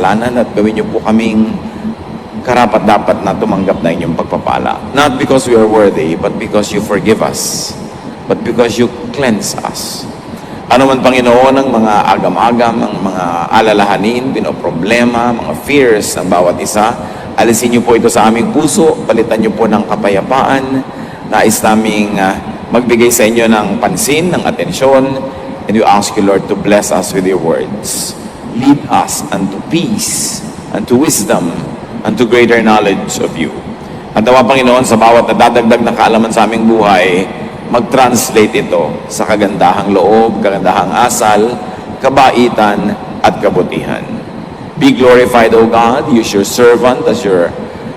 kasalanan at gawin niyo po kaming karapat-dapat na tumanggap na inyong pagpapala. Not because we are worthy, but because you forgive us, but because you cleanse us. Ano man, Panginoon, ang mga agam-agam, ang mga alalahanin, pinoproblema, mga fears ng bawat isa, alisin niyo po ito sa aming puso, palitan niyo po ng kapayapaan, nais naming magbigay sa inyo ng pansin, ng atensyon, and we ask you, Lord, to bless us with your words. Lead us unto peace, unto wisdom, unto greater knowledge of you. At nawa, Panginoon, sa bawat nadadagdag na kaalaman sa aming buhay, mag-translate ito sa kagandahang loob, kagandahang asal, kabaitan, at kabutihan. Be glorified, O God. Use your servant as your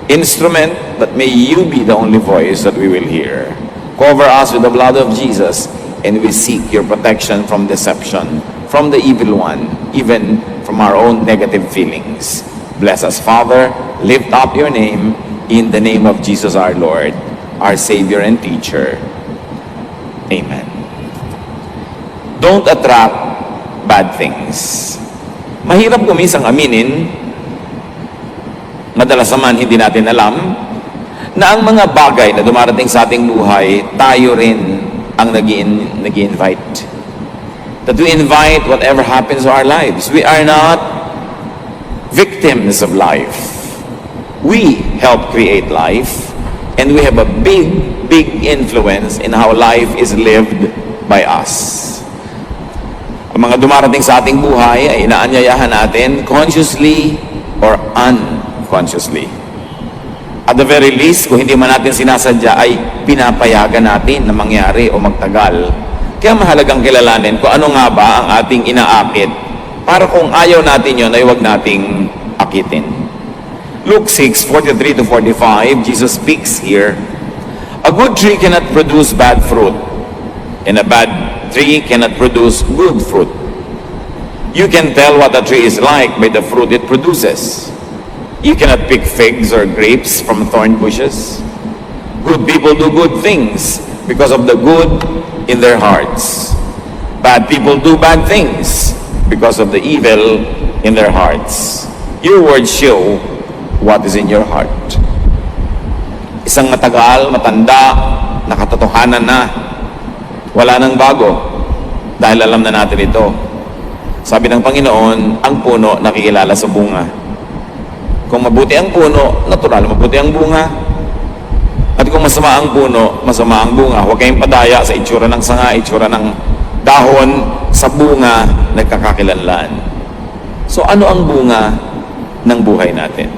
instrument, but may you be the only voice that we will hear. Cover us with the blood of Jesus, and we seek your protection from deception, from the evil one, even from our own negative feelings. Bless us, Father. Lift up your name in the name of Jesus our Lord, our Savior and Teacher. Amen. Don't attract bad things. Mahirap gumisang aminin, madalas naman hindi natin alam, na ang mga bagay na dumarating sa ating buhay, tayo rin ang nag-i-invite. That we invite whatever happens to our lives. We are not victims of life. We help create life, and we have a big influence in how life is lived by us. Ang mga dumarating sa ating buhay ay inaanyayahan natin consciously or unconsciously. At the very least, kung hindi man natin sinasadya, ay pinapayagan natin na mangyari o magtagal. Kaya mahalagang kilalanin kung ano nga ba ang ating inaakit, para kung ayaw natin yun, ay huwag nating akitin. Luke 6:43-45, Jesus speaks here, a good tree cannot produce bad fruit, and a bad tree cannot produce good fruit. You can tell what a tree is like by the fruit it produces. You cannot pick figs or grapes from thorn bushes. Good people do good things because of the good in their hearts. Bad people do bad things because of the evil in their hearts. Your words show what is in your heart. Isang matagal, matanda, nakatotohanan na, wala nang bago, dahil alam na natin ito. Sabi ng Panginoon, ang puno nakikilala sa bunga. Kung mabuti ang puno, natural, mabuti ang bunga. At kung masama ang puno, masama ang bunga. Huwag kayong padaya sa itsura ng sanga, itsura ng dahon, sa bunga, nagkakakilanlan. So ano ang bunga ng buhay natin?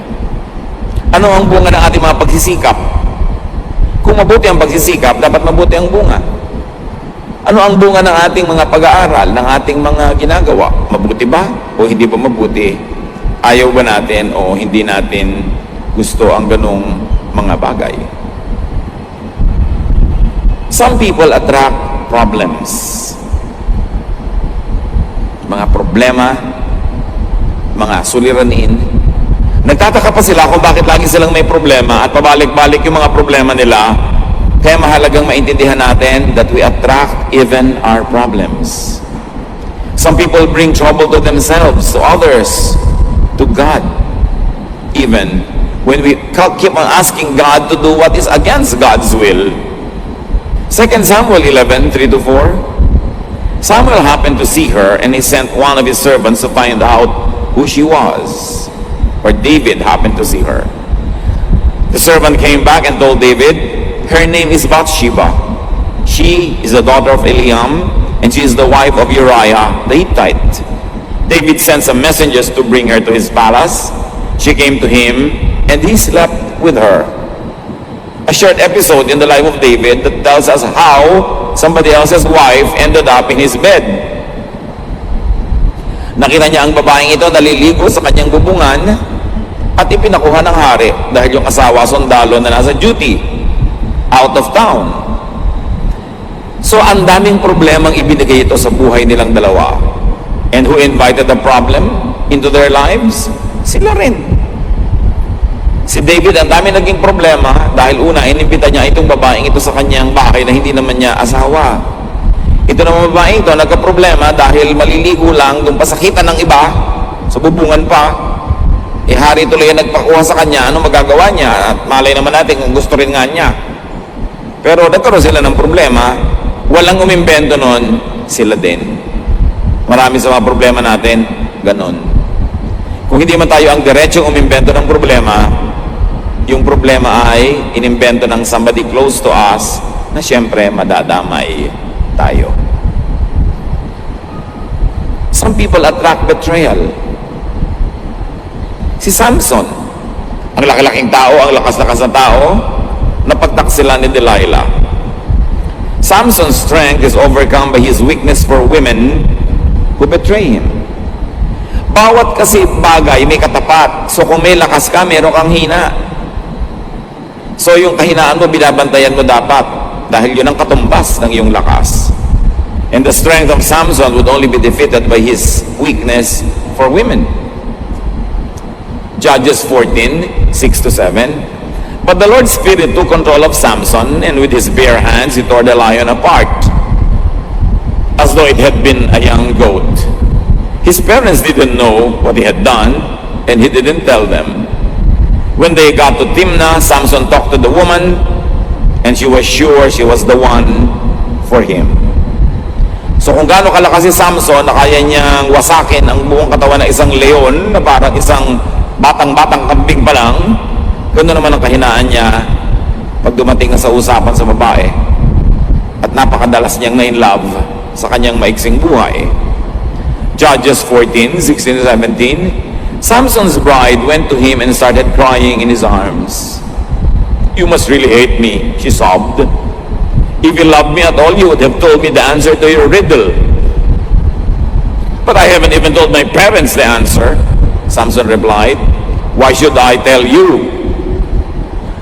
Ano ang bunga ng ating mga pagsisikap? Kung mabuti ang pagsisikap, dapat mabuti ang bunga. Ano ang bunga ng ating mga pag-aaral, ng ating mga ginagawa? Mabuti ba o hindi ba mabuti? Ayaw ba natin o hindi natin gusto ang ganong mga bagay? Some people attract problems. Mga problema, mga suliranin. Nagtataka pa sila kung bakit lagi silang may problema at pabalik-balik yung mga problema nila. Kaya mahalagang maintindihan natin that we attract even our problems. Some people bring trouble to themselves, to others, to God. Even when we keep on asking God to do what is against God's will. 2 Samuel 11:3-4. Samuel happened to see her, and he sent one of his servants to find out who she was. Or David happened to see her. The servant came back and told David, her name is Bathsheba. She is the daughter of Eliam, and she is the wife of Uriah the Hittite. David sent some messengers to bring her to his palace. She came to him, and he slept with her. A short episode in the life of David that tells us how somebody else's wife ended up in his bed. Nakita niya ang babaeng ito naliligo sa kanyang bubungan at ipinakuha ng hari dahil yung asawa sundalo na nasa duty out of town. So ang daming problemang ibinigay ito sa buhay nilang dalawa. And who invited the problem into their lives? Sila rin. Si David, ang dami naging problema dahil una, inimbita niya itong babaeng ito sa kanyang bahay na hindi naman niya asawa. Ito naman babaeng ito, nagka-problema dahil maliligo lang, doon pasakitan ng iba, sa bubungan pa, hari tuloy ang nagpakuha sa kanya, ano magagawa niya? At malay naman natin kung gusto rin nga niya. Pero nagkaroon sila ng problema, walang umimbento nun, sila din. Marami sa mga problema natin, ganon. Kung hindi man tayo ang diretsong umimbento ng problema, yung problema ay inimbento ng somebody close to us na siyempre madadamay tayo. Some people attract betrayal. Si Samson, ang laki-laking tao, ang lakas-lakas na tao, napagtak sila ni Delilah. Samson's strength is overcome by his weakness for women who betray him. Bawat kasi bagay may katapat. So kung may lakas ka, meron kang hina. So yung kahinaan mo, binabantayan mo dapat. Dahil yun ang katumbas ng iyong lakas. And the strength of Samson would only be defeated by his weakness for women. Judges 14, 6-7. But the Lord's Spirit took control of Samson, and with his bare hands he tore the lion apart, as though it had been a young goat. His parents didn't know what he had done, and he didn't tell them. When they got to Timnah, Samson talked to the woman, and she was sure she was the one for him. So kung gaano kalakas si Samson na kaya niyang wasakin ang buong katawan ng isang leon na parang isang batang-batang kambing pa lang, ganoon naman ang kahinaan niya pag dumating na sa usapan sa babae. At napakadalas niyang na-in-love sa kanyang maiksing buhay. Judges 14, 16-17. Samson's bride went to him and started crying in his arms. "You must really hate me," she sobbed. "If you loved me at all, you would have told me the answer to your riddle." "But I haven't even told my parents the answer," Samson replied. "Why should I tell you?"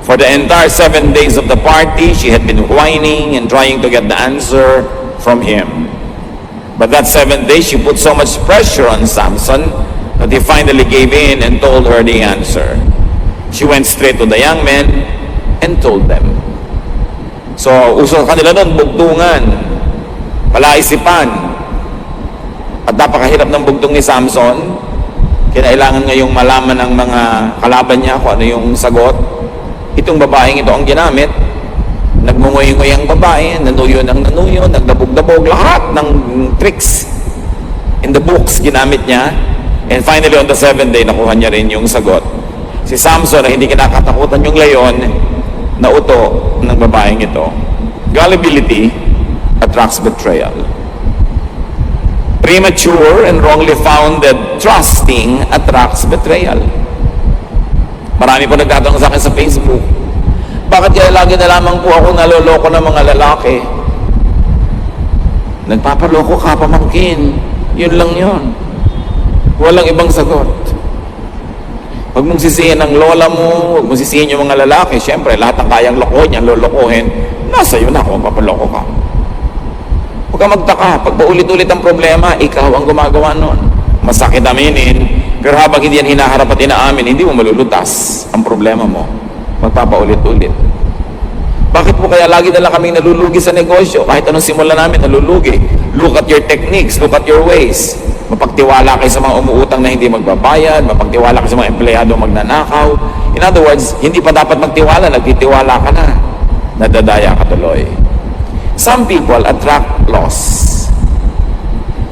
For the entire 7 days of the party, she had been whining and trying to get the answer from him. But that 7th day, she put so much pressure on Samson that he finally gave in and told her the answer. She went straight to the young men and told them. So, uso kanila nun, bugtungan, palaisipan. At napakahirap ng bugtong ni Samson. Kinailangan ngayong malaman ng mga kalaban niya kung ano yung sagot. Itong babaeng ito ang ginamit. Nagmungoy-ngoy ang babae, nanuyo ng nanuyo, nagdabog-dabog, lahat ng tricks in the books ginamit niya. And finally, on the 7th day, nakuha niya rin yung sagot. Si Samson na hindi kinakatakutan yung leon, na uto ng babaeng ito. Gullibility attracts betrayal. Premature and wrongly founded trusting attracts betrayal. Marami po nagtatanong sa akin sa Facebook, bakit kaya lagi na lamang po ako naloloko ng mga lalaki? Nagpapaloko ka, pamangkin. Yun lang yun. Walang ibang sagot. Huwag mong sisihin ang lola mo, huwag mong sisihin yung mga lalaki. Siyempre, lahat ng kayang lokohin yan, lolokohin. Nasa iyo na kung papaloko ka. Huwag ka magtaka. Pag paulit-ulit ang problema, ikaw ang gumagawa nun. Masakit aminin, pero habang hindi yan hinaharap at inaamin, hindi mo malulutas ang problema mo. Magpapaulit-ulit. Bakit po kaya lagi na lang kaming nalulugi sa negosyo? Kahit anong simula namin, nalulugi. Look at your techniques, look at your ways. Mapagtiwala kayo sa mga umuutang na hindi magbabayad, mapagtiwala kayo sa mga empleyado magnanakaw. In other words, hindi pa dapat magtiwala, nagtitiwala ka na. Nadadaya ka tuloy. Some people attract loss.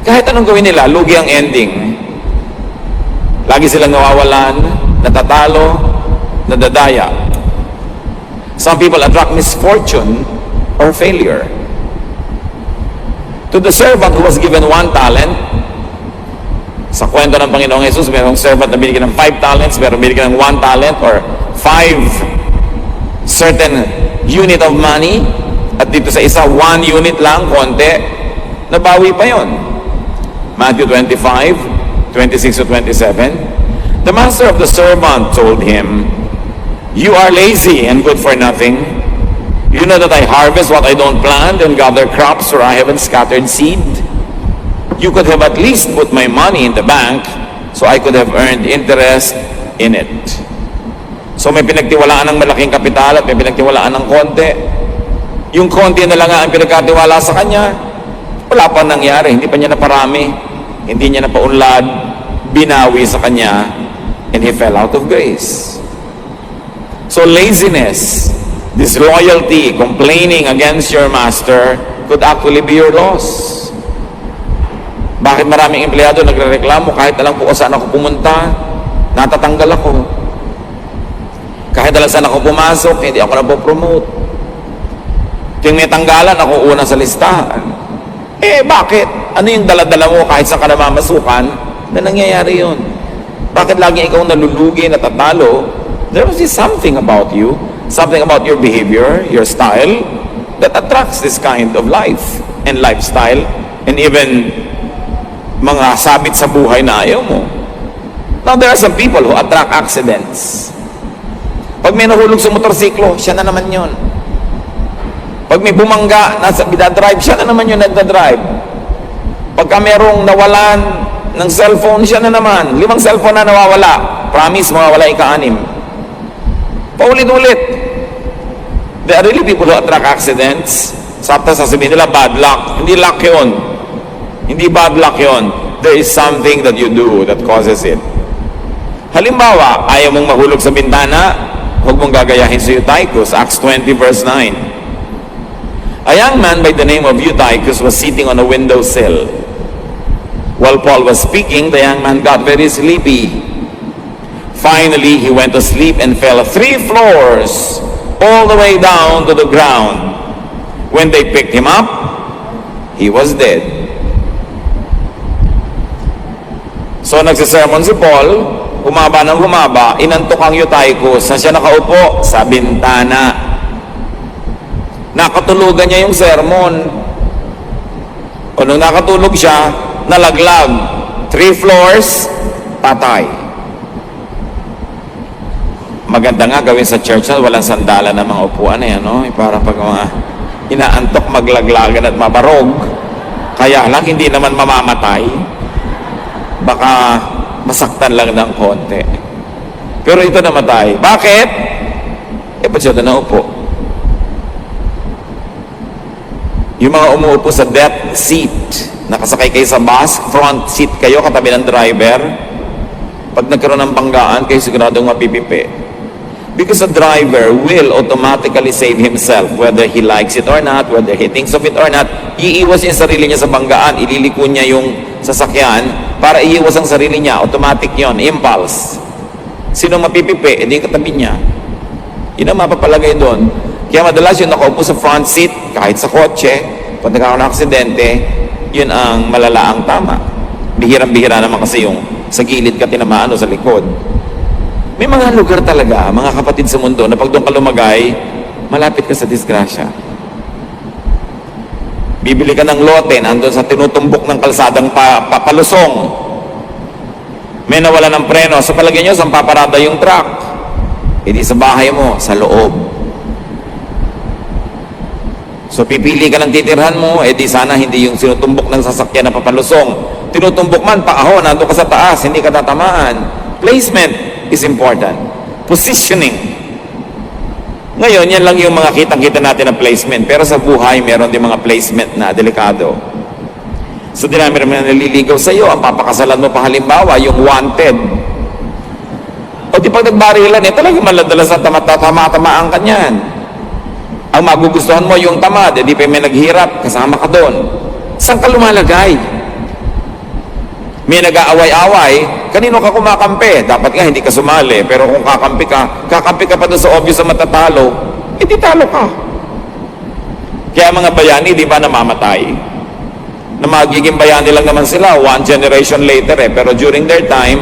Kahit anong gawin nila, lugi ang ending. Lagi silang nawawalan, natatalo, nadadaya. Some people attract misfortune or failure. To the servant who was given 1 talent, sa kwento ng Panginoong Jesus, mayroong servant na binigyan ng 5 talents, mayroong binigyan ng 1 talent or 5 certain unit of money, at dito sa isa, 1 unit lang, konti, nabawi pa yon. Matthew 25, 26-27. The master of the servant told him, "You are lazy and good for nothing. You know that I harvest what I don't plant and gather crops where I haven't scattered seed. You could have at least put my money in the bank so I could have earned interest in it." So may pinagtiwalaan ng malaking kapital at may pinagtiwalaan ng konti. Yung konti na lang ang pinagkatiwala sa kanya, wala pa nangyari, hindi pa niya naparami, hindi niya napaunlad, binawi sa kanya and he fell out of grace. So laziness, disloyalty, complaining against your master could actually be your loss. Bakit maraming empleyado nagrereklamo kahit alam ko saan ako pumunta, natatanggal ako. Kahit alam saan ako pumasok, hindi ako napopromote. Kung may tanggalan, ako una sa listahan. Bakit? Ano yung daladala mo kahit saan ka namamasukan na nangyayari yun? Bakit lagi ikaw nalulugi, natatalo? There must be something about you, something about your behavior, your style, that attracts this kind of life and lifestyle, and even mga sabit sa buhay na ayaw mo. Now, there are some people who attract accidents. Pag may nahulog sa motorsiklo, siya na naman yun. Pag may bumangga, nasa bidadrive, siya na naman yun nagdadrive. Pagka merong nawalan ng cellphone, siya na naman. 5 cellphone na nawawala. Promise, mawawala ika-6. Paulit-ulit. There are really people who attract accidents. Tapos sasabihin nila, bad luck. Hindi luck yun. Hindi bad luck yun. There is something that you do that causes it. Halimbawa, ayaw mong mahulog sa bintana, huwag mong gagayahin si Eutychus, Acts 20 verse 9. A young man by the name of Eutychus was sitting on a windowsill. While Paul was speaking, the young man got very sleepy. Finally, he went to sleep and fell 3 floors all the way down to the ground. When they picked him up, he was dead. So nagsisermon si Paul, humaba ng humaba, inantok ang Eutychus na siya nakaupo sa bintana. Nakatulugan niya yung sermon. O nung nakatulog siya, nalaglag. 3 floors, patay. Maganda nga gawin sa church na walang sandalan ng mga upuan no? Para pag mga inaantok maglaglagan at mabarog, kaya lang hindi naman mamamatay. Baka masaktan lang ng konti. Pero ito namatay. Bakit? Ba't siya na naupo? Yung mga umuupo sa death seat, nakasakay kayo sa bus, front seat kayo, katabi ng driver, pag nagkaroon ng banggaan, kayo siguradong mapipipi. Because a driver will automatically save himself, whether he likes it or not, whether he thinks of it or not. Iiwas niya sarili niya sa banggaan, ililiko niya yung sasakyan para iiwas ang sarili niya. Automatic yon, impulse. Sino mapipipi? Hindi katabi niya. Yun ang mapapalagay doon. Kaya madalas yung nakaupo sa front seat, kahit sa kotse, pag nagkakaroon ng aksidente, yun ang malalaang tama. Bihirang-bihira naman kasi yung sa gilid ka tinamaan o sa likod. May mga lugar talaga, mga kapatid sa mundo, na pag doon ka lumagay, malapit ka sa disgrasya. Bibili ka ng lote, nandun sa tinutumbok ng kalsadang papalusong. May nawala ng preno, sa palagay nyo, saan paparada yung truck? Hindi sa bahay mo, sa loob. So pipili ka ng titirhan mo, di sana hindi yung sinutumbok ng sasakyan na papalusong. Tinutumbok man, paaho, nandun ka sa taas, hindi ka tatamaan. Placement is important. Positioning. Ngayon, yan lang yung mga kitang-kita natin na placement. Pero sa buhay, meron din mga placement na delikado. So, dinami naman na naliligaw sa iyo. Ang papakasalan mo pa halimbawa, yung wanted. O di pag nagbarilan, talagang maladalas na tama-tamaan ka niyan. Ang magugustuhan mo yung tamad, di pa may naghirap, kasama ka doon. Saan ka lumalagay? May nag-aaway-away, kanino ka kumakampi? Dapat nga hindi ka sumali, pero kung kakampi ka pa doon sa obvious na matatalo, di talo ka. Kaya mga bayani, di ba namamatay? Na magiging bayani lang naman sila, 1 generation later pero during their time,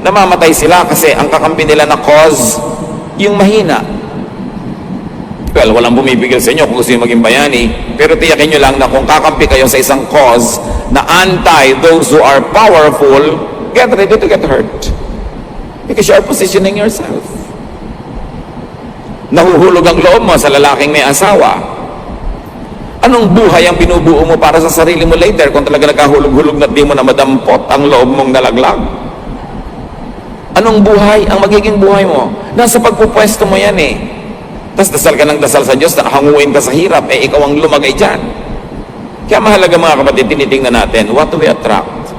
namamatay sila kasi ang kakampi nila na cause, yung mahina. Well, walang bumibigil sa inyo kung gusto nyo maging bayani, pero tiyakin nyo lang na kung kakampi kayo sa isang cause na anti those who are powerful, get ready to get hurt. Because you are positioning yourself. Nahuhulog ang loob mo sa lalaking may asawa. Anong buhay ang binubuo mo para sa sarili mo later kung talaga nagkahulog-hulog na di mo na madampot ang loob mong nalaglag? Anong buhay ang magiging buhay mo? Nasa pagpupwesto mo yan Tapos dasal ka ng dasal sa Diyos na hanguin ka sa hirap, ikaw ang lumagay dyan. Kaya mahalaga mga kapatid, tinitingnan natin, what do we attract?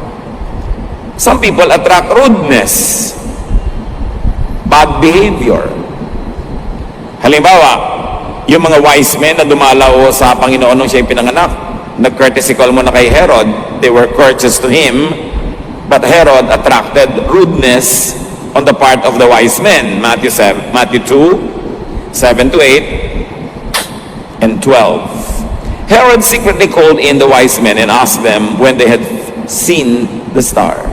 Some people attract rudeness. bad behavior. Halimbawa, yung mga wise men na dumalaw sa Panginoon nung siya'y pinanganak, nag-courtesy call muna kay Herod. They were courteous to him, but Herod attracted rudeness on the part of the wise men. Matthew 2, 7 to 8, and 12. Herod secretly called in the wise men and asked them when they had seen the star.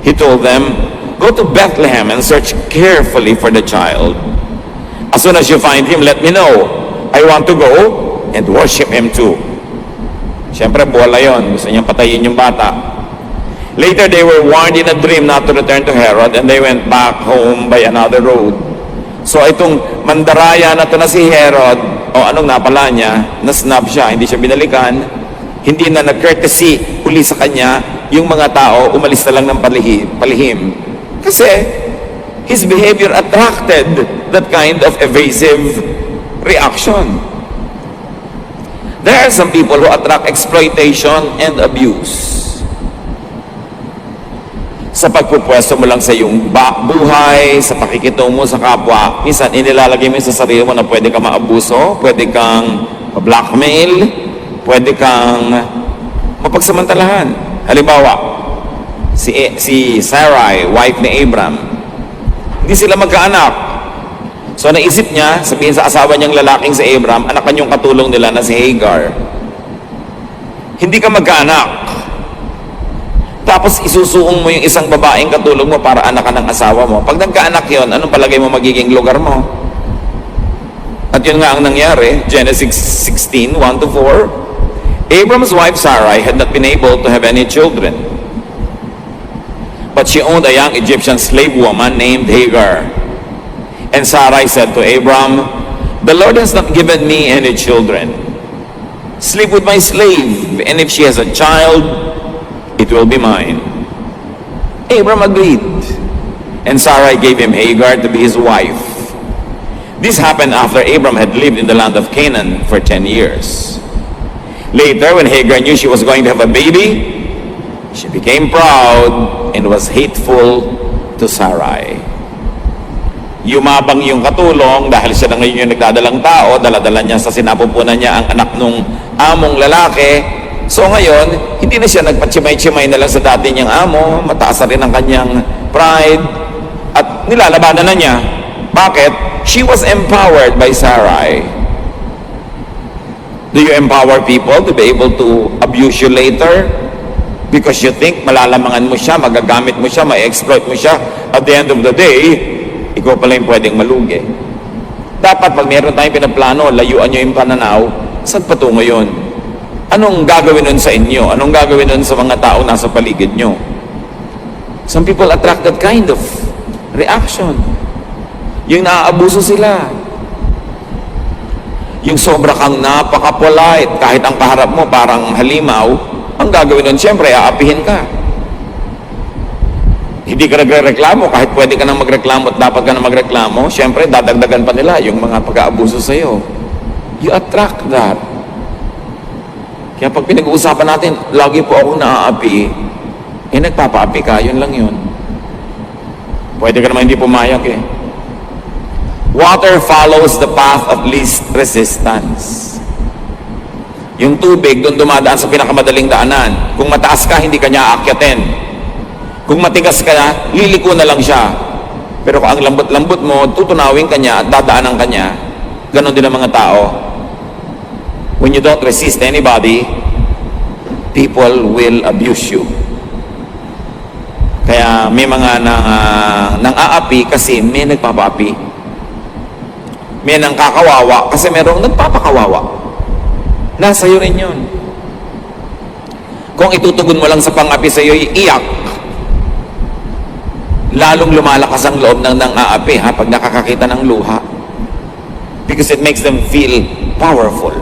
He told them, "Go to Bethlehem and search carefully for the child. As soon as you find him, let me know. I want to go and worship him too." Siyempre, bola yun. Gusto niyang patayin yung bata. Later, they were warned in a dream not to return to Herod, and they went back home by another road. So, itong mandaraya na to na si Herod, anong napala niya? Na-snub siya, hindi siya binalikan. Hindi na nag-courtesy uli sa kanya. Yung mga tao, umalis na lang ng palihim. Kasi, his behavior attracted that kind of evasive reaction. There are some people who attract exploitation and abuse. Sa pagpupwesto mo lang sa iyong buhay, sa pakikitungo mo sa kapwa, minsan inilalagay mo sa sarili mo na pwede kang maabuso, pwede kang blackmail, pwede kang mapagsamantalahan. Halimbawa, si Sarai, wife ni Abram, hindi sila magkaanak. So naisip niya, sabihin sa asawa niyang lalaking si Abram, anakan yung katulong nila na si Hagar. Hindi ka magkaanak. Tapos isusuong mo yung isang babaeng katulong mo para anakan ng asawa mo. Pag nagkaanak yon, anong palagay mo magiging lugar mo? At yun nga ang nangyari, Genesis 16, 1 to 4. Abram's wife Sarai had not been able to have any children. But she owned a young Egyptian slave woman named Hagar. And Sarai said to Abram, "The Lord has not given me any children. Sleep with my slave, and if she has a child, it will be mine." Abram agreed, and Sarai gave him Hagar to be his wife. This happened after Abram had lived in the land of Canaan for 10 years. Later, when Hagar knew she was going to have a baby, she became proud and was hateful to Sarai. Yumabang yung katulong dahil siya na ngayon yung nagdadalang tao, daladala niya sa sinapupunan niya ang anak nung among lalaki. So ngayon, hindi na siya nagpatsimay-tsimay na lang sa dati niyang amo, mataas na rin ang kanyang pride, at nilalabanan na niya. Bakit? She was empowered by Sarai. Do you empower people to be able to abuse you later? Because you think malalamangan mo siya, magagamit mo siya, ma-exploit mo siya. At the end of the day, ikaw pala yung pwedeng malugi. Dapat pag meron tayong pinaplano, layuan nyo yung pananaw, saan patungo yun? Anong gagawin nun sa inyo? Anong gagawin nun sa mga tao nasa paligid nyo? Some people attract that kind of reaction. Yung naaabuso sila. Yung sobra kang napaka-polite, kahit ang kaharap mo parang halimaw, ang gagawin nun, siyempre, aapihin ka. Hindi ka nagre-reklamo, kahit pwede ka nang magreklamo at dapat ka nang magreklamo, siyempre, dadagdagan pa nila yung mga pag-aabuso sa'yo. You attract that. Kaya pag pinag-uusapan natin, lagi po akong naaapi, nagpapaapi ka, yun lang yun. Pwede ka naman hindi pumayag eh. Water follows the path of least resistance. Yung tubig, doon dumadaan sa pinakamadaling daanan. Kung mataas ka, hindi ka niya aakyatin. Kung matigas ka na, liliko na lang siya. Pero kung ang lambot-lambot mo, tutunawin ka niya at dadaanan ka niya. Ganon din ang mga tao. When you don't resist anybody, people will abuse you. Kaya may mga nang aapi kasi may nagpapaapi. May nang kakawawa kasi merong nagpapakawawa. Nasa iyo rin yun. Kung itutugon mo lang sa pang-api sa iyo, iiyak. Lalong lumalakas ang loob ng nang-aapi pag nakakakita ng luha. Because it makes them feel powerful.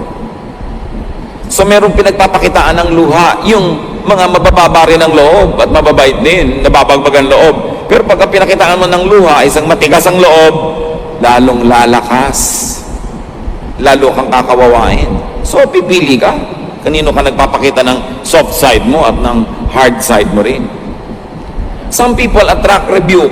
So merong pinagpapakitaan ng luha, yung mga mabababa rin ng loob at mababait din, nababagbagan loob. Pero pagka pinakitaan mo ng luha, isang matigas ang loob, lalong lalakas. Lalo kang kakawawain. So, pipili ka. Kanino ka nagpapakita ng soft side mo at ng hard side mo rin. Some people attract rebuke.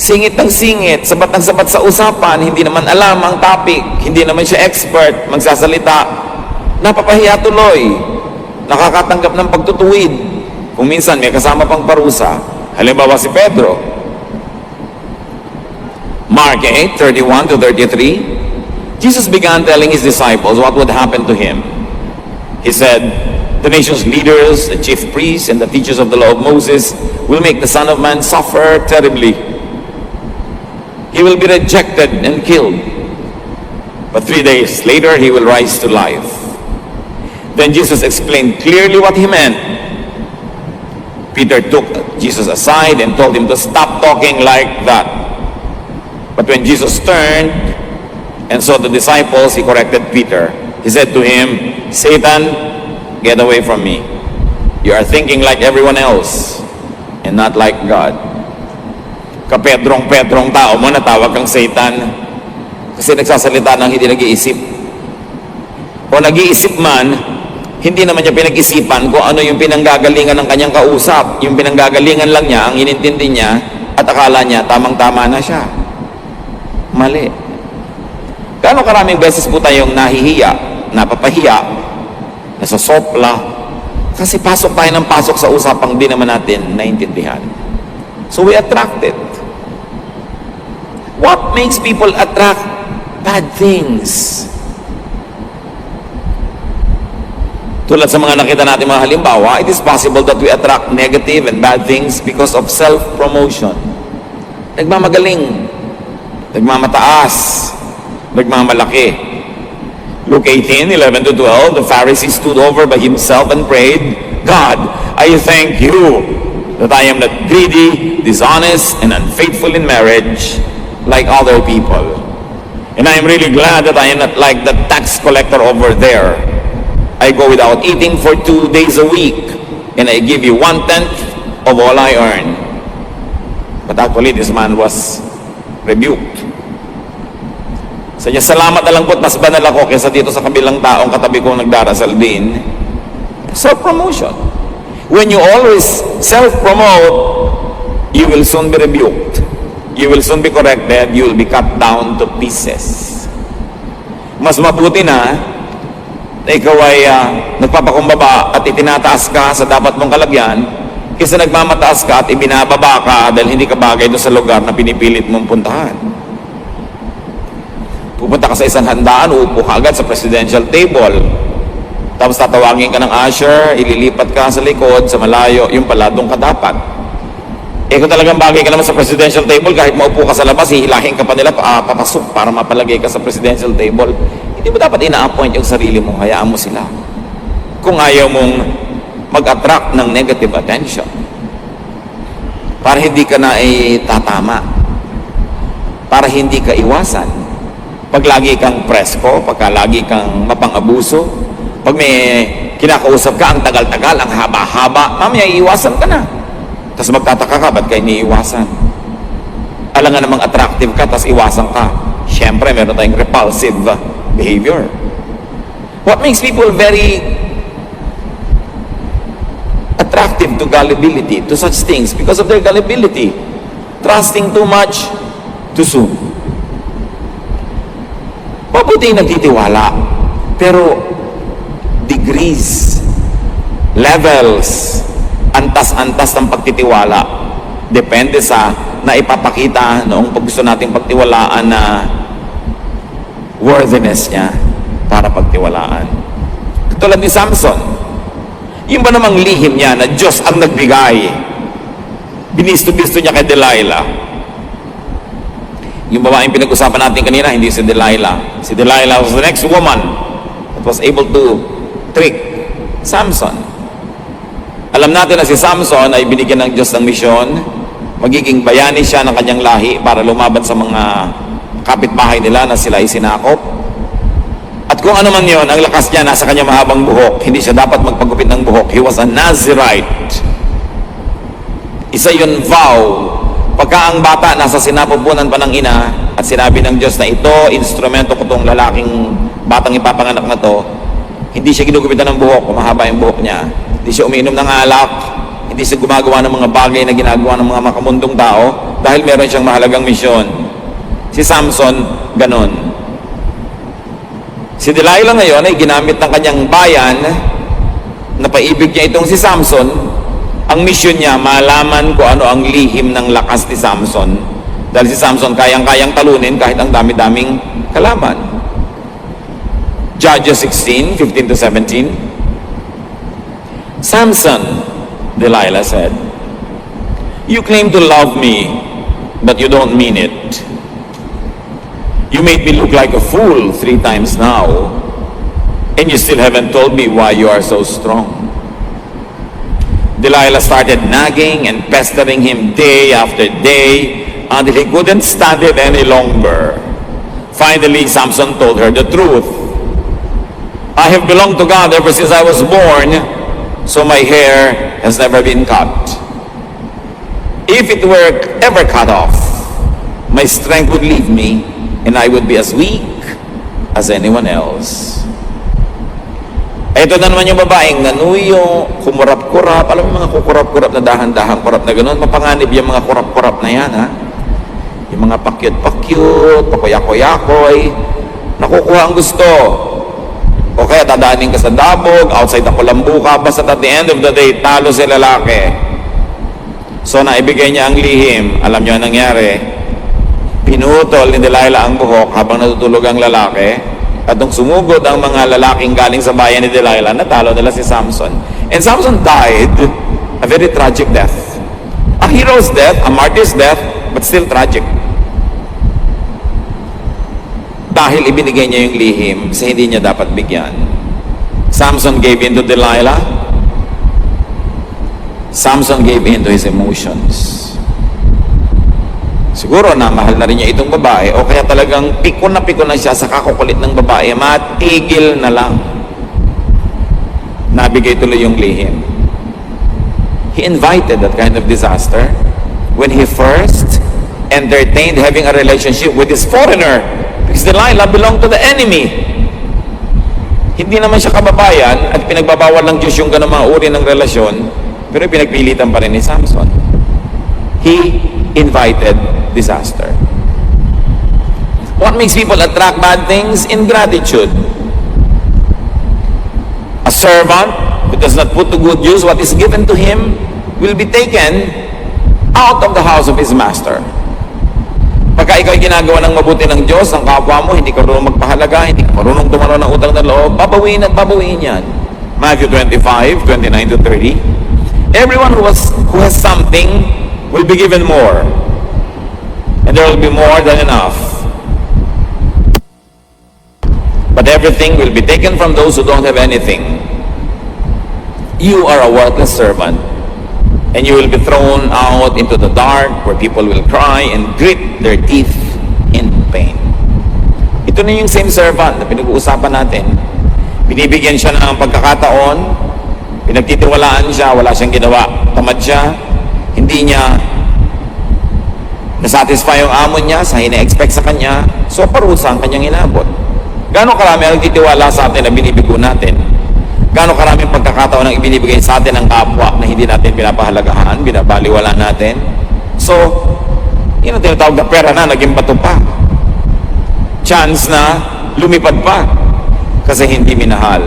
Singit ng singit, sabat ng sabat sa usapan, hindi naman alam ang topic, hindi naman siya expert, magsasalita, napapahiya tuloy, nakakatanggap ng pagtutuwid. Kung minsan may kasama pang parusa, halimbawa si Pedro. Mark 8:31-33, Jesus began telling his disciples what would happen to him. He said, "The nation's leaders, the chief priests, and the teachers of the law of Moses will make the Son of Man suffer terribly. He will be rejected and killed, but 3 days later he will rise to life." Then Jesus explained clearly what he meant. Peter took Jesus aside and told him to stop talking like that. But when Jesus turned and saw the disciples, he corrected Peter. He said to him, "Satan, get away from me. You are thinking like everyone else and not like God." Kapedrong-pedrong tao mo, natawag kang Satan kasi nagsasalita ng hindi nag-iisip. O nag-iisip man, hindi naman niya pinag-isipan kung ano yung pinanggagalingan ng kanyang kausap. Yung pinanggagalingan lang niya, ang inintindi niya, at akala niya tamang-tama na siya. Mali. Gaano karaming beses po tayong nahihiya, napapahiya, nasasopla, kasi pasok tayo ng pasok sa usapang di naman natin naintindihan. So we attract it. What makes people attract bad things? Tulad sa mga nakita natin mga halimbawa, it is possible that we attract negative and bad things because of self-promotion. Nagmamagaling, nagmamataas, nagmamalaki. Luke 18:11-12, the Pharisee stood over by himself and prayed, "God, I thank you that I am not greedy, dishonest, and unfaithful in marriage like other people. And I am really glad that I am not like the tax collector over there. I go without eating for 2 days a week, and I give you 1/10 of all I earn." But actually, this man was rebuked. Sa niya, "Salamat na lang po't mas banal ako kaysa dito sa kabilang taong katabi kong nagdarasal din." Self-promotion. When you always self-promote, you will soon be rebuked. You will soon be corrected. You will be cut down to pieces. Mas mabuti na ikaw ay nagpapakumbaba at itinataas ka sa dapat mong kalagyan kaysa nagmamataas ka at ibinababa ka dahil hindi ka bagay doon sa lugar na pinipilit mong puntahan. Pupunta ka sa isang handaan, uupo ka agad sa presidential table. Tapos tatawagin ka ng usher, ililipat ka sa likod, sa malayo, yung pala doon ka dapat. Kung talagang bagay ka naman sa presidential table, kahit maupo ka sa labas, hihilahin ka pa nila papasok para mapalagay ka sa presidential table. Hindi mo dapat ina-appoint yung sarili mo, hayaan mo sila. Kung ayaw mong mag-attract ng negative attention, para hindi ka na tatama, para hindi ka iwasan. Pag lagi kang presko, pagka lagi kang mapang-abuso, pag may kinakausap ka, ang tagal-tagal, ang haba-haba, mamaya iiwasan ka na. Tapos magtataka ka, ba't ka iniiwasan? Alam nga namang attractive ka, tapos iwasan ka. Siyempre, meron tayong repulsive behavior. What makes people very attractive to gullibility, to such things? Because of their gullibility. Trusting too much, too soon. Mabuti nagtitiwala, pero degrees, levels, antas-antas ng pagtitiwala depende sa naipapakita noong pag gusto nating pagtiwalaan na worthiness niya para pagtiwalaan. Tulad ni Samson, yung ba namang lihim niya na Diyos ang nagbigay, binisto-bisto niya kay Delilah. Yung babaeng pinag-usapan natin kanina, hindi si Delilah. Si Delilah was the next woman that was able to trick Samson. Alam natin na si Samson ay binigyan ng Diyos ng misyon, magiging bayani siya ng kanyang lahi para lumaban sa mga kapitbahay nila na sila ay sinakop. At kung ano man yon, ang lakas niya nasa kanyang mahabang buhok, hindi siya dapat magpagupit ng buhok. He was a Nazirite. Isa yun vow. Pagka ang bata nasa sinapupunan pa ng ina at sinabi ng Diyos na ito, instrumento ko tong lalaking batang ipapanganak na to, hindi siya ginugupitan ng buhok, mahaba yung buhok niya. Hindi siya umiinom ng alak, hindi siya gumagawa ng mga bagay na ginagawa ng mga makamundong tao, dahil meron siyang mahalagang misyon. Si Samson, ganon. Si Delilah ngayon ay ginamit ng kanyang bayan, napaibig niya itong si Samson. Ang misyon niya, malaman kung ano ang lihim ng lakas ni Samson. Dahil si Samson kayang-kayang talunin kahit ang dami-daming kalaban. Judges 16, 15 to 17. Samson, Delilah said, "You claim to love me, but you don't mean it. You made me look like a fool 3 times now, and you still haven't told me why you are so strong." Delilah started nagging and pestering him day after day until he couldn't stand it any longer. Finally, Samson told her the truth. "I have belonged to God ever since I was born, so my hair has never been cut. If it were ever cut off, my strength would leave me, and I would be as weak as anyone else." Ito na naman yung babaeng nanuyo, kumurap-kurap. Alam mo yung mga kukurap-kurap na dahan-dahan kurap na gano'n? Mapanganib yung mga kurap-kurap na yan, ha? Yung mga pakyut-pakyut, pakuyakoy-yakoy, nakukuha ang gusto. O kaya dadaanin ka sa dabog, outside ako lambuka, basta at the end of the day, talo si lalaki. So naibigay niya ang lihim. Alam niyo ang nangyari? Pinutol ni Delilah ang buhok habang natutulog ang lalaki. At nung sumugod ang mga lalaking galing sa bayan ni Delilah, natalo nila si Samson. And Samson died a very tragic death. A hero's death, a martyr's death, but still tragic. Dahil ibinigay niya yung lihim sa hindi niya dapat bigyan. Samson gave in to Delilah. Samson gave in to his emotions. Siguro na mahal na rin niya itong babae o kaya talagang pikon na siya sa kakukulit ng babae, matigil na lang. Nabigay tuloy yung lihim. He invited that kind of disaster when he first entertained having a relationship with this foreigner, because Delilah belonged to the enemy. Hindi naman siya kababayan at pinagbabawal ng Diyos yung ganang mga uri ng relasyon, pero pinagpilitan pa rin ni Samson. He invited disaster. What makes people attract bad things? Ingratitude. A servant who does not put to good use what is given to him will be taken out of the house of his master. Pagka ikaw ginagawa ng mabuti ng Diyos, ang kapwa mo, hindi ka marunong magpahalaga, hindi ka marunong tumanaw ng utang ng loob, babawiin at babawiin yan. Matthew 25, 29 to 30. Everyone who has something will be given more, and there will be more than enough. But everything will be taken from those who don't have anything. You are a worthless servant, and you will be thrown out into the dark where people will cry and grit their teeth in pain. Ito na yung same servant na pinag-uusapan natin. Binibigyan siya ng pagkakataon, pinagtitiwalaan siya, wala siyang ginawa, tamad siya, hindi niya nasatisfy yung amo niya sa ina-expect sa kanya, so parusa ang kanyang inabot. Gano'ng karami ang nagtitiwala sa atin na binibigo natin? Gano'ng karaming pagkakataon ang ibinibigay sa atin ng kapwa na hindi natin pinapahalagahan, binabaliwala natin? So, yun ang tinatawag na pera na, naging bato pa. Chance na lumipad pa kasi hindi minahal.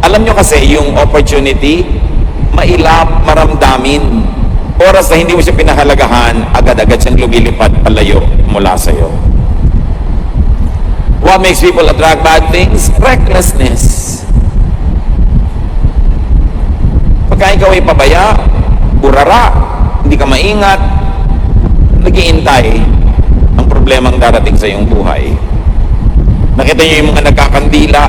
Alam nyo kasi yung opportunity, mailap, maramdamin. Oras na hindi mo siya pinahalagahan, agad-agad siyang lumilipad palayo mula sa'yo. What makes people attract bad things? Recklessness. Pagka ikaw ay pabaya, burara, hindi ka maingat, nag-iintay ang problemang darating sa iyong buhay. Nakita niyo yung mga nagkakandila,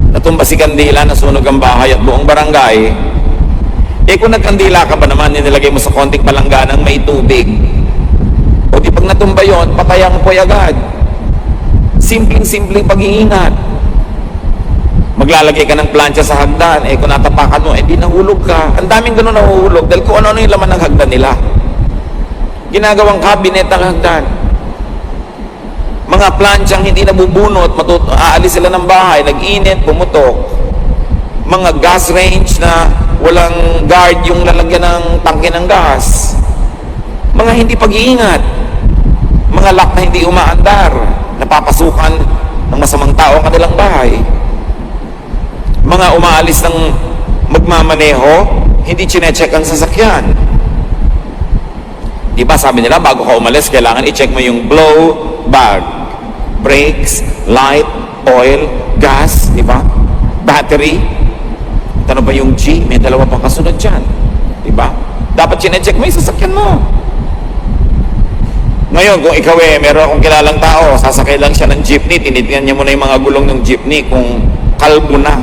natumba si kandila, nasunog ang bahay at buong barangay. Kung nagkandila ka ba naman, nilagay mo sa konting palangganang may tubig, o di pag natumba yun, patayang po agad. Simpleng pag-iingat. Maglalagay ka ng plancha sa hagdan, kung natapakan mo, di nahulog ka. Ang daming ganun nahuhulog dahil kung ano yung laman ng hagdan nila. Ginagawang cabinet ng hagdan. Mga planchang hindi nabubunot, aalis sila ng bahay, nag-init, pumutok. Mga gas range na walang guard yung lalagyan ng tangke ng gas. Mga hindi pag-iingat. Mga lock na hindi umaandar, napapasukan ng masamang tao ang kanilang bahay. Mga umaalis ng magmamaneho, hindi chinecheck ang sasakyan. Diba sabi nila, bago ka umalis, kailangan i-check mo yung blow bag, brakes, light, oil, gas, diba? Battery. Ano ba yung G? May dalawa pang kasunod dyan. Diba? Dapat chinecheck mo yung sasakyan mo. Ngayon, kung ikaw meron akong kilalang tao, sasakay lang siya ng jeepney, tinitingnan niya muna yung mga gulong ng jeepney kung kalbo na.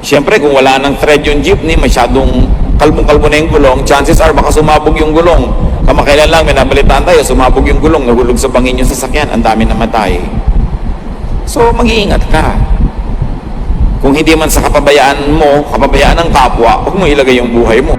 Siyempre, kung wala ng thread yung jeepney, masyadong kalbong-kalbo na yung gulong, chances are baka sumabog yung gulong. Kamakailan lang, may nabalitaan tayo, sumabog yung gulong, nahulog sa bangin yung sasakyan, ang dami namatay. So, mag-iingat ka. Kung hindi man sa kapabayaan mo, kapabayaan ng kapwa, huwag mo ilagay yung buhay mo.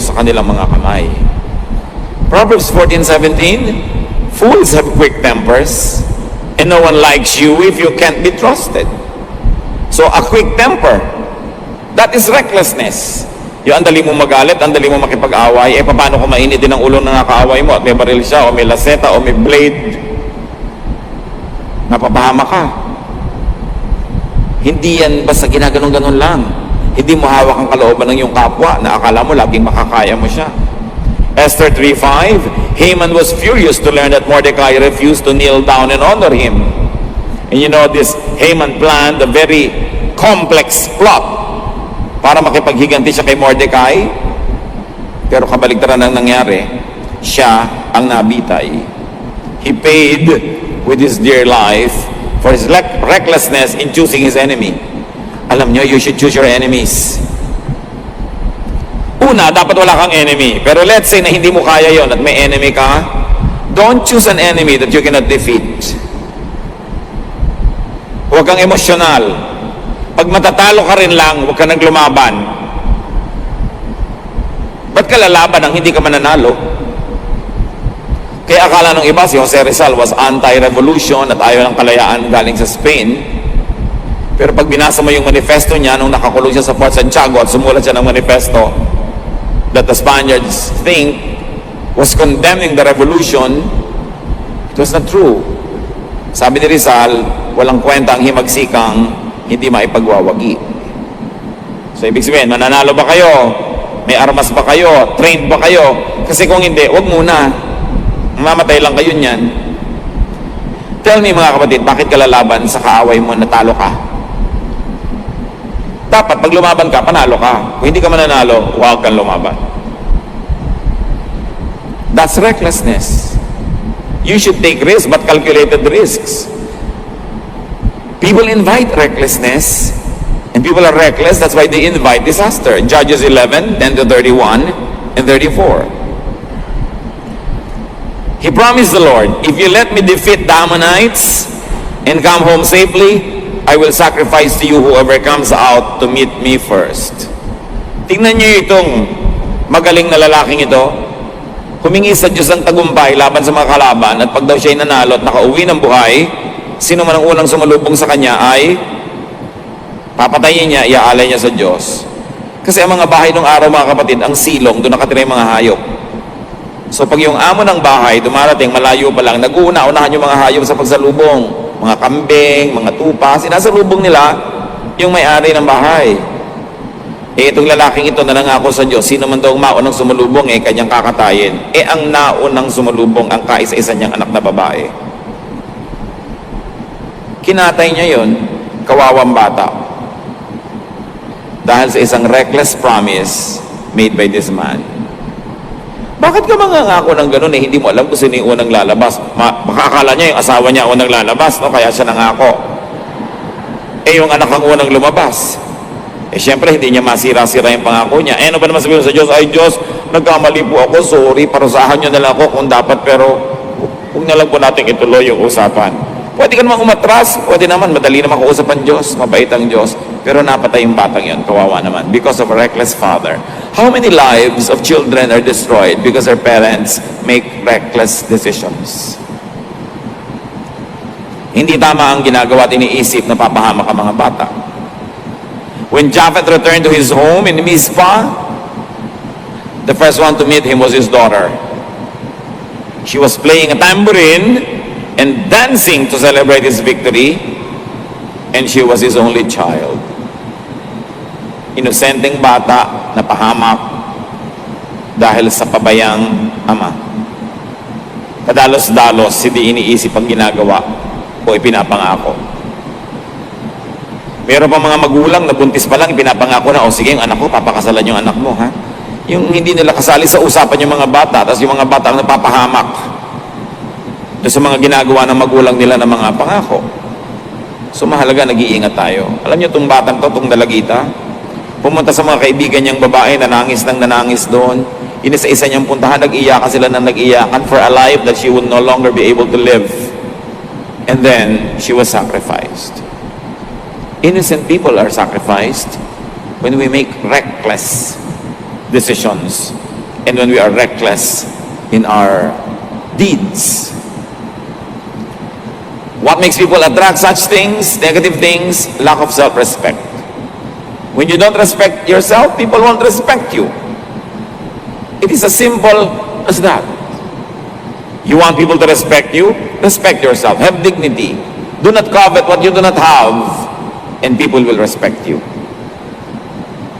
Sa kanilang mga kamay. Proverbs 14:17, fools have quick tempers, and no one likes you if you can't be trusted. So a quick temper, that is recklessness. Yung andali mo magalit, andali mo makipag-away, paano kung mainit din ang ulo ng nakakaaway mo at may baril siya, o may laseta, o may blade, napapahama ka. Hindi yan basta ginaganon-ganon lang. Hindi mo hawak ang kalooban ng iyong kapwa na akala mo laging makakaya mo siya. Esther 3:5, Haman was furious to learn that Mordecai refused to kneel down and honor him. And you know, this Haman planned a very complex plot para makipaghiganti siya kay Mordecai. Pero kabaligtaran ang nangyari, siya ang nabitay. He paid with his dear life for his recklessness in choosing his enemy. Alam nyo, you should choose your enemies. Una, dapat wala kang enemy. Pero let's say na hindi mo kaya yon at may enemy ka, don't choose an enemy that you cannot defeat. Huwag kang emosyonal. Pag matatalo ka rin lang, huwag ka nang lumaban. Ba't ka lalaban ang hindi ka mananalo? Kaya akala ng iba, si Jose Rizal was anti-revolution at ayaw ng kalayaan galing sa Spain. Pero pag binasa mo yung manifesto niya nung nakakulong siya sa Fort Santiago at sumulat siya ng manifesto that the Spaniards think was condemning the revolution, it was not true. Sabi ni Rizal, walang kwenta ang himagsikang hindi maipagwawagi. So ibig sabihin, mananalo ba kayo? May armas ba kayo? Trained ba kayo? Kasi kung hindi, wag muna. Mamatay lang kayo niyan. Tell me mga kapatid, bakit ka lalaban sa kaaway mo na talo ka? Dapat pag lumaban ka, panalo ka. Kung hindi ka mananalo, huwag kang lumaban. That's recklessness. You should take risks, but calculated risks. People invite recklessness, and people are reckless, that's why they invite disaster. Judges 11:10-31 and 34. He promised the Lord, if you let me defeat the Ammonites and come home safely, I will sacrifice to you whoever comes out to meet me first. Tingnan niyo itong magaling na lalaking ito. Humingi sa Diyos ng tagumpay laban sa mga kalaban, at pag daw siya'y nanalo at nakauwi ng buhay, sino man ang unang sumalubong sa kanya ay papatayin niya, iaalay niya sa Diyos. Kasi ang mga bahay ng araw, mga kapatid, ang silong, doon nakatira yung mga hayop. So pag yung amo ng bahay dumarating malayo pa lang, nag-uuna-unahan yung mga hayop sa pagsalubong. Mga kambing, mga tupa, sinasalubong nila yung may-ari ng bahay. Itong lalaking ito na nangako sa Diyos, sino man daw maunang sumalubong, kanyang kakatayin. Ang naunang sumalubong, ang kaisa-isa niyang anak na babae. Kinatay niya yon, kawawang bata. Dahil sa isang reckless promise made by this man. Bakit ka mangangako ng gano'n hindi mo alam kung sino yung unang lalabas? Makakala niya yung asawa niya unang lalabas, no? Kaya siya nangako. Yung anak ang unang lumabas. Siyempre, hindi niya masira-sira yung pangako niya. Ano ba naman sabihin sa Diyos? Ay Diyos, nagkamali po ako, sorry, parusahan niyo na lang ako kung dapat, pero huwag na lang po natin ituloy yung usapan. Pwede ka naman umatras, pwede naman, madali naman kausap ang Diyos, mabait ang Diyos, pero napatay yung batang yun, kawawa naman, because of a reckless father. How many lives of children are destroyed because their parents make reckless decisions? Hindi tama ang ginagawa at iniisip na papahamak ang mga bata. When Japhet returned to his home in Mizpah, the first one to meet him was his daughter. She was playing a tambourine and dancing to celebrate his victory, and she was his only child. Inosenteng bata na pahamak dahil sa pabayang ama. Kadalos-dalos, hindi iniisip ang ginagawa o ipinapangako. Meron pa mga magulang na buntis pa lang, ipinapangako na, sige, yung anak ko, papakasalan yung anak mo, ha? Yung hindi nila kasali sa usapan yung mga bata, tapos yung mga bata ang napapahamak sa mga ginagawa ng magulang nila ng mga pangako. So mahalaga, nag-iingat tayo. Alam niyo, itong batang to, itong dalagita, pumunta sa mga kaibigan niyang babae, nanangis ng nanangis doon. Inisa-isa niyang puntahan, nag-iyakan sila ng nag-iyakan for a life that she would no longer be able to live. And then, she was sacrificed. Innocent people are sacrificed when we make reckless decisions and when we are reckless in our deeds. What makes people attract such things, negative things? Lack of self-respect. When you don't respect yourself, people won't respect you. It is as simple as that. You want people to respect you? Respect yourself. Have dignity. Do not covet what you do not have, and people will respect you.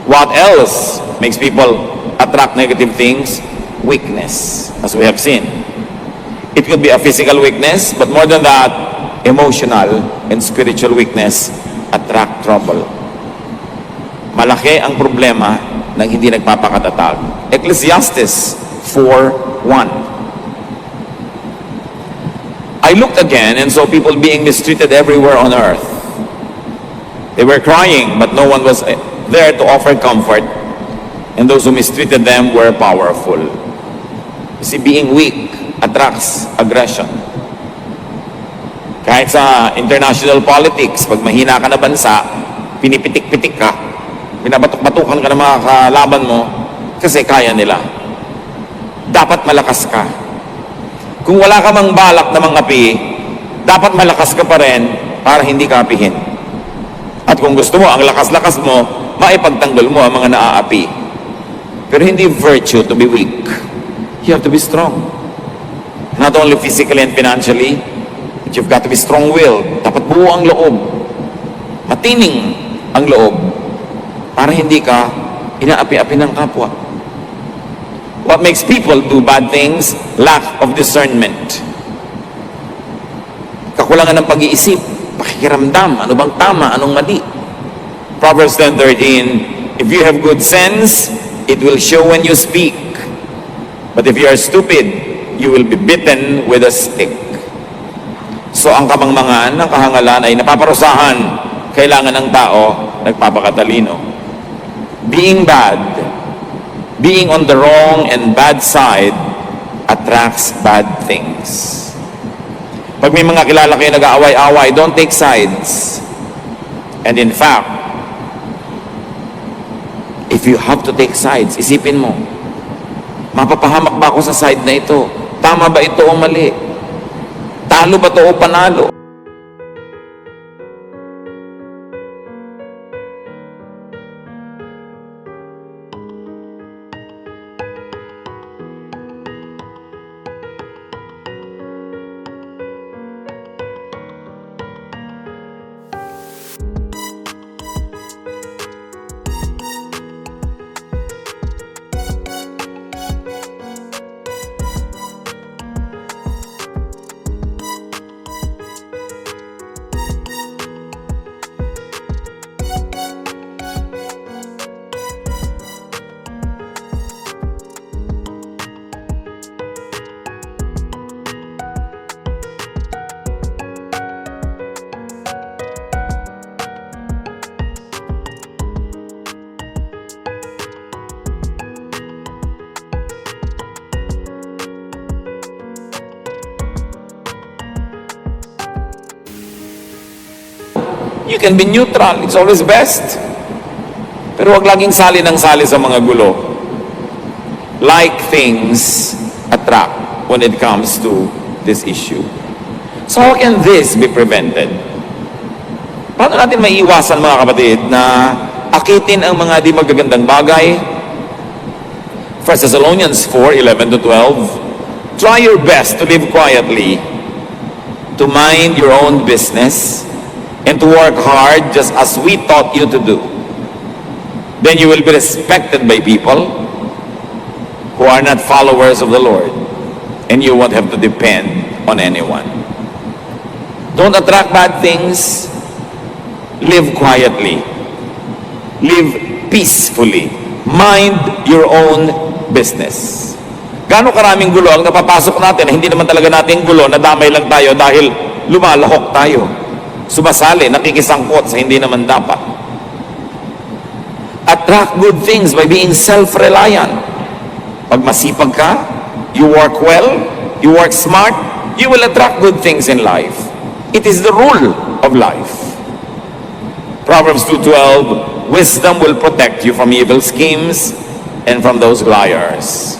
What else makes people attract negative things? Weakness, as we have seen. It could be a physical weakness, but more than that, emotional and spiritual weakness attract trouble. Malaki ang problema ng hindi nagpapakatatag. Ecclesiastes 4:1. I looked again and saw people being mistreated everywhere on earth. They were crying, but no one was there to offer comfort, and those who mistreated them were powerful. You see, being weak attracts aggression. Kahit sa international politics, pag mahina ka na bansa, pinipitik-pitik ka, binabatok-batukan ka ng mga kalaban mo, kasi kaya nila. Dapat malakas ka. Kung wala ka mang balak na mangapi, dapat malakas ka pa rin para hindi ka apihin. At kung gusto mo, ang lakas-lakas mo, maipagtanggol mo ang mga naaapi. Pero hindi virtue to be weak. You have to be strong. Not only physically and financially, but you've got to be strong-willed. Dapat buo ang loob. Matining ang loob. Para hindi ka inaapi-api ng kapwa. What makes people do bad things? Lack of discernment. Kakulangan ng pag-iisip, pakikiramdam, ano bang tama, anong mali. Proverbs 10:13, if you have good sense, it will show when you speak. But if you are stupid, you will be bitten with a stick. So ang kamangmangan ng kahangalan ay napaparusahan, kailangan ng tao nagpapakatalino. Being bad, being on the wrong and bad side attracts bad things. Pag may mga kilala kayo nag-aaway-away, don't take sides. And in fact, if you have to take sides, isipin mo, mapapahamak ba ako sa side na ito? Tama ba ito o mali? Talo ba ito o panalo? You can be neutral. It's always best. Pero wag laging sali ng sali sa mga gulo. Like things attract when it comes to this issue. So how can this be prevented? Paano natin maiiwasan, mga kapatid, na akitin ang mga di magagandang bagay? 1 Thessalonians 4:11-12. Try your best to live quietly, to mind your own business, and to work hard just as we taught you to do. Then you will be respected by people who are not followers of the Lord, and you won't have to depend on anyone. Don't attract bad things. Live quietly. Live peacefully. Mind your own business. Gaano karaming gulo ang napapasok natin, hindi naman talaga natin gulo, nadamay lang tayo dahil lumalahok tayo. Sumasali, nakikisangkot sa hindi naman dapat. Attract good things by being self-reliant. Pag masipag ka, you work well, you work smart, you will attract good things in life. It is the rule of life. Proverbs 2:12, wisdom will protect you from evil schemes and from those liars.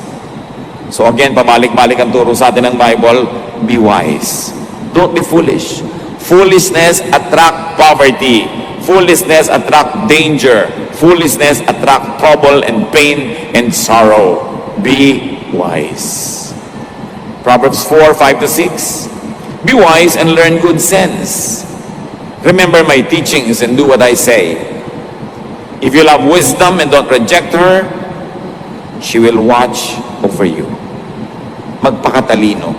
So again, pabalik-balik ang turo sa atin ng Bible, be wise. Don't be foolish. Foolishness attract poverty. Foolishness attract danger. Foolishness attract trouble and pain and sorrow. Be wise. Proverbs 4:5-6. Be wise and learn good sense. Remember my teachings and do what I say. If you love wisdom and don't reject her, she will watch over you. Magpakatalino.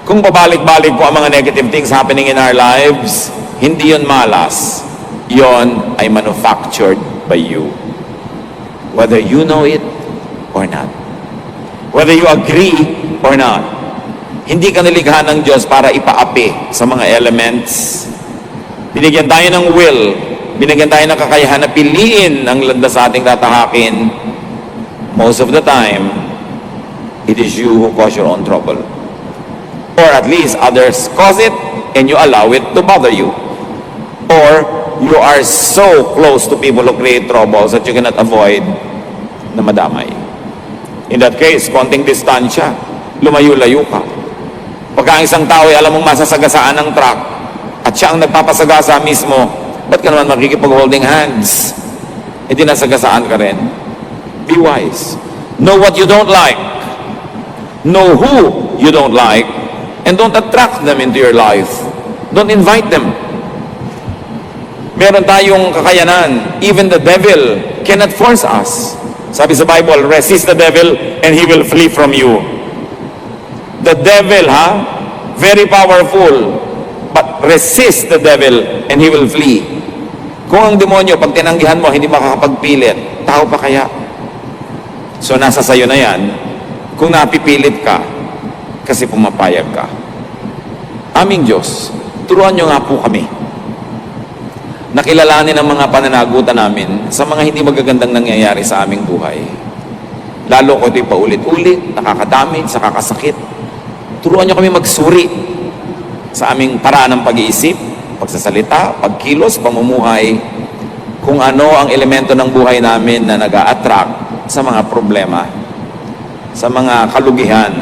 Kung babalik-balik po ang mga negative things happening in our lives, hindi yon malas. Yon ay manufactured by you. Whether you know it or not. Whether you agree or not. Hindi ka nilikha ng Diyos para ipaapi sa mga elements. Binigyan tayo ng will. Binigyan tayo ng kakayahan na piliin ang landas sa ating tatahakin. Most of the time, it is you who cause your own trouble. Or at least others cause it and you allow it to bother you. Or you are so close to people who create troubles that you cannot avoid na madamay. In that case, konting distansya, lumayo-layo ka. Pagka ang isang tao ay alam mong masasagasaan ng truck at siya ang nagpapasagasa mismo, ba't ka naman makikipag-holding hands? E di nasagasaan ka rin. Be wise. Know what you don't like. Know who you don't like. And don't attract them into your life. Don't invite them. Meron tayong kakayanan. Even the devil cannot force us. Sabi sa Bible, resist the devil and he will flee from you. The devil, very powerful. But resist the devil and he will flee. Kung ang demonyo, pag tinanggihan mo, hindi makakapagpilit, tao pa kaya? So nasa sayo na yan, kung napipilit ka, kasi pumapayag ka. Aming Diyos, turuan nyo nga po kami. Nakilalanin ang mga pananagutan namin sa mga hindi magagandang nangyayari sa aming buhay. Lalo ko ito'y paulit-ulit, nakakadamit, sa kakasakit. Turuan nyo kami magsuri sa aming paraan ng pag-iisip, pagsasalita, pagkilos, pamumuhay, kung ano ang elemento ng buhay namin na nag-a-attract sa mga problema, sa mga kalugihan,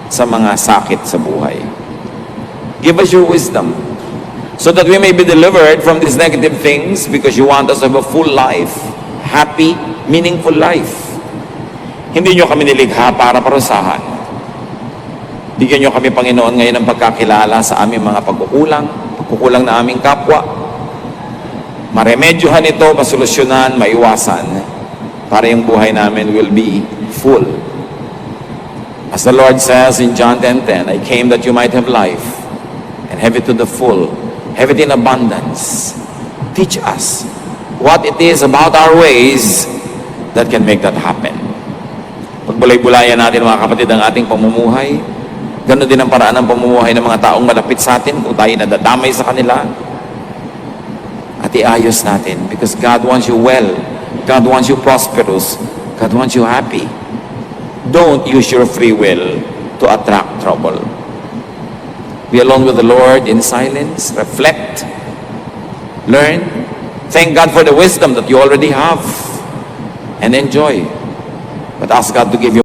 sa mga sakit sa buhay. Give us your wisdom so that we may be delivered from these negative things because you want us to have a full life, happy, meaningful life. Hindi nyo kami nilikha para parusahan. Bigyan nyo kami, Panginoon, ngayon ng pagkakilala sa aming mga pagkukulang na aming kapwa. Maremedyohan ito, masolusyonan, maiwasan para yung buhay namin will be full. As the Lord says in John 10:10, I came that you might have life and have it to the full, have it in abundance. Teach us what it is about our ways that can make that happen. Pagbulay-bulayan natin, mga kapatid, ang ating pamumuhay. Ganon din ang paraan ng pamumuhay ng mga taong malapit sa atin kung tayo nadadamay sa kanila. At iayos natin because God wants you well. God wants you prosperous. God wants you happy. Don't use your free will to attract trouble. Be alone with the Lord in silence. Reflect. learn, thank God for the wisdom that you already have, and enjoy. But ask God to give you